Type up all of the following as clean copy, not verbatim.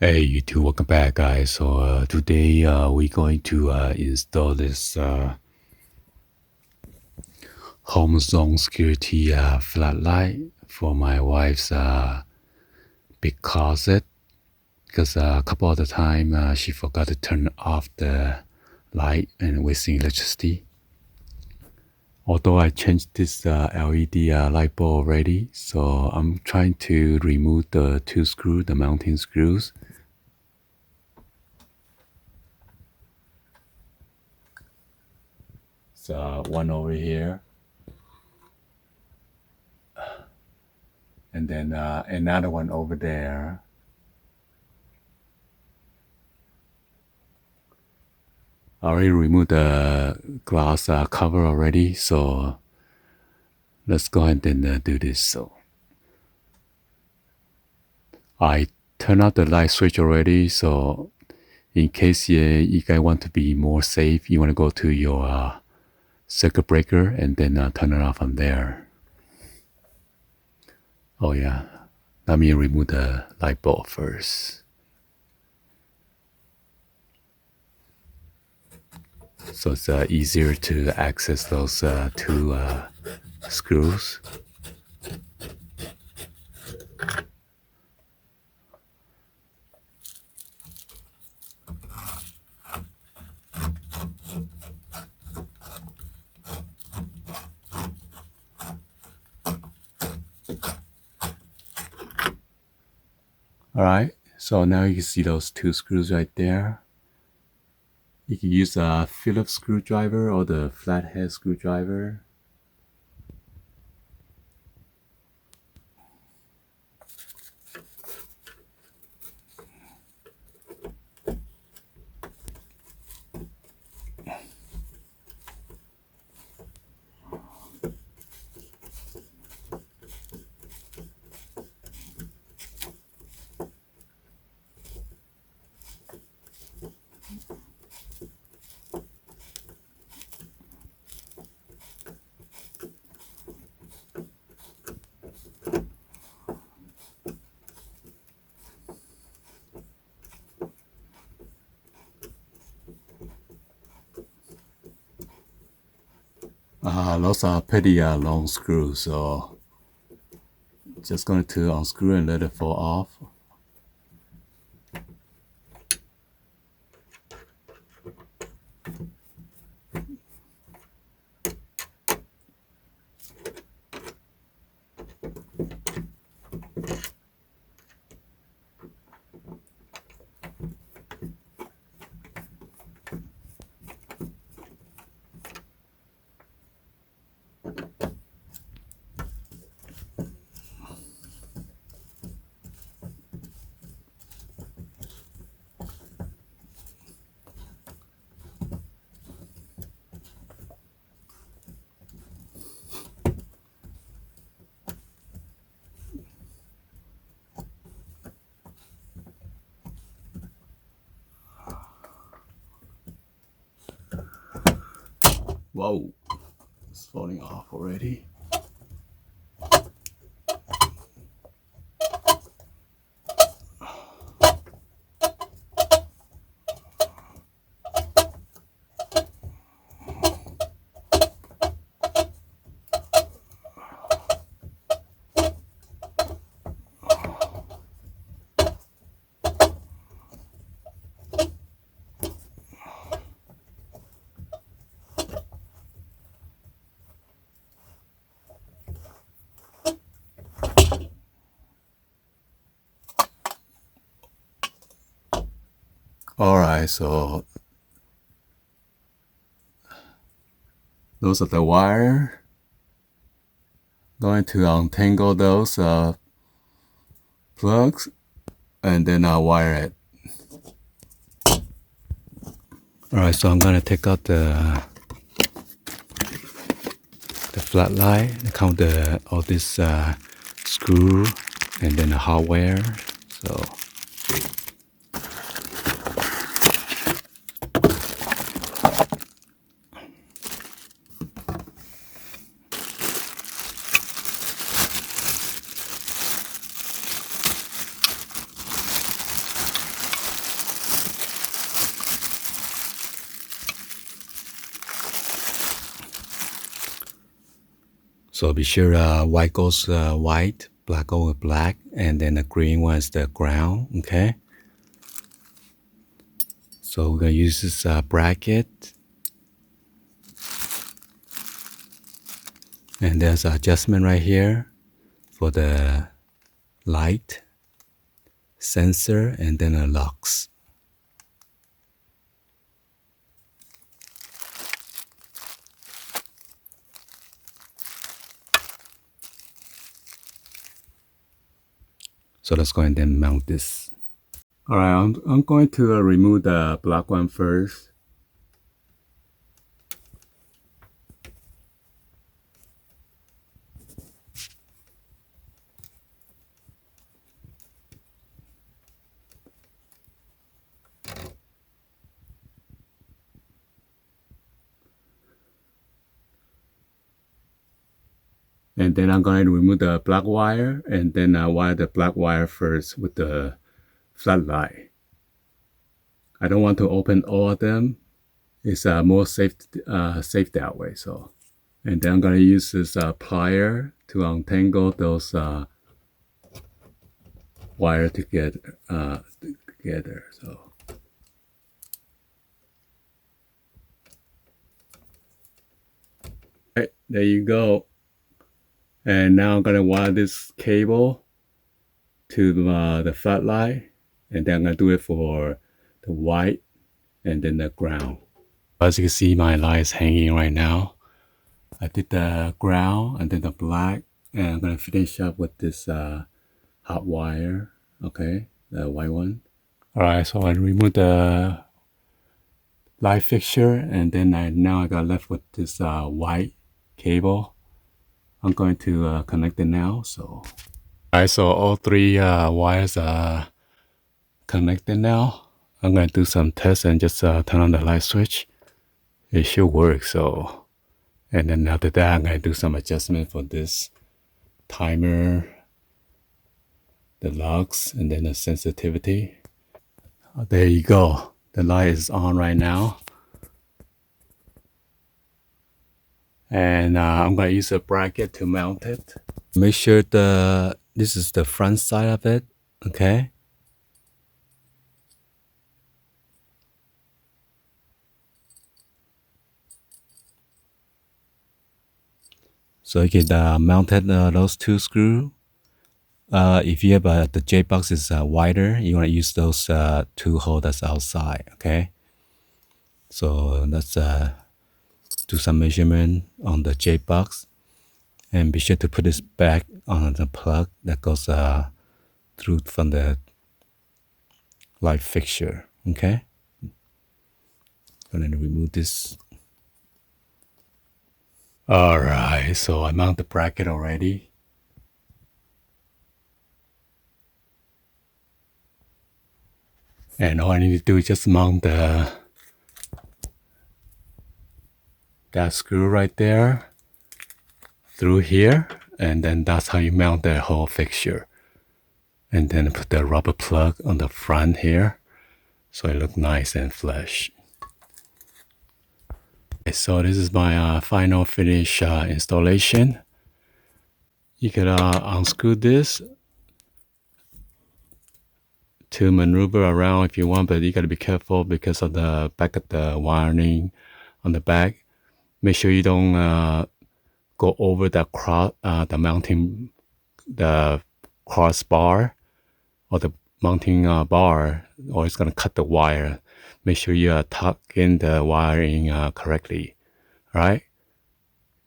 Hey YouTube, welcome back guys. So today we're going to install this home zone security floodlight for my wife's big closet, because a couple of the time she forgot to turn off the light and wasting electricity. Although I changed this LED light bulb already, so I'm trying to remove the two screws, the mounting screws. So one over here, and then another one over there. I already removed the glass cover already, so let's go ahead and do this. So I turned out the light switch already, so in case you guys want to be more safe, you want to go to your circuit breaker and then turn it off from there. Oh yeah, let me remove the light bulb first. So it's easier to access those two screws. All right, so now you can see those two screws right there. You can use a Phillips screwdriver or the flathead screwdriver. Those are pretty long screws, so just going to unscrew and let it fall off. Whoa, it's falling off already. All right, so those are the wire. Going to untangle those plugs and then I'll wire it. All right, so I'm gonna take out the flat light, count all this screw and then the hardware. So So be sure white goes white, black goes black, and then the green one is the ground, okay? So we're gonna use this bracket. And there's an adjustment right here for the light, sensor, and then a lux. So let's go ahead and mount this. All right, I'm going to remove the black one first. And then I'm going to remove the black wire and then wire the black wire first with the floodlight. I don't want to open all of them. It's more safe that way. So, and then I'm going to use this plier to untangle those wire together. So. Right, there you go. And now I'm gonna wire this cable to the floodlight, and then I'm gonna do it for the white and then the ground. As you can see, my light is hanging right now. I did the ground and then the black, and I'm gonna finish up with this hot wire. Okay, the white one. All right, so I remove the light fixture, and then now I got left with this white cable. I'm going to connect it now. So, all right, so all three wires are connected now. I'm going to do some tests and just turn on the light switch. It should work. So, and then after that, I'm going to do some adjustment for this timer, the lux, and then the sensitivity. There you go. The light is on right now. And I'm going to use a bracket to mount it. Make sure this is the front side of it, okay? So you can mount those two screws. If you have the J box is wider, you want to use those two holes that's outside, okay? So let's do some measurement on the J box, and be sure to put this back on the plug that goes through from the light fixture, okay? I'm going to remove this. All right, so I mount the bracket already. And all I need to do is just mount that screw right there through here, and then that's how you mount the whole fixture. And then put the rubber plug on the front here, so it looks nice and flush. Okay, so this is my final finish installation. You can unscrew this to maneuver around if you want, but you gotta be careful because of the back of the wiring on the back. Make sure you don't go over the mounting, the crossbar or the mounting bar, or it's gonna cut the wire. Make sure you tuck in the wiring correctly. All right.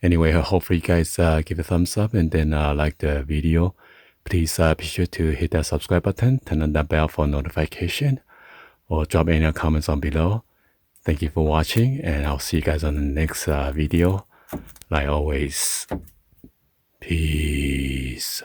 Anyway, hopefully you guys give a thumbs up and then like the video. Please be sure to hit that subscribe button, turn on that bell for notification, or drop any comments on below. Thank you for watching, and I'll see you guys on the next video. Like always, peace.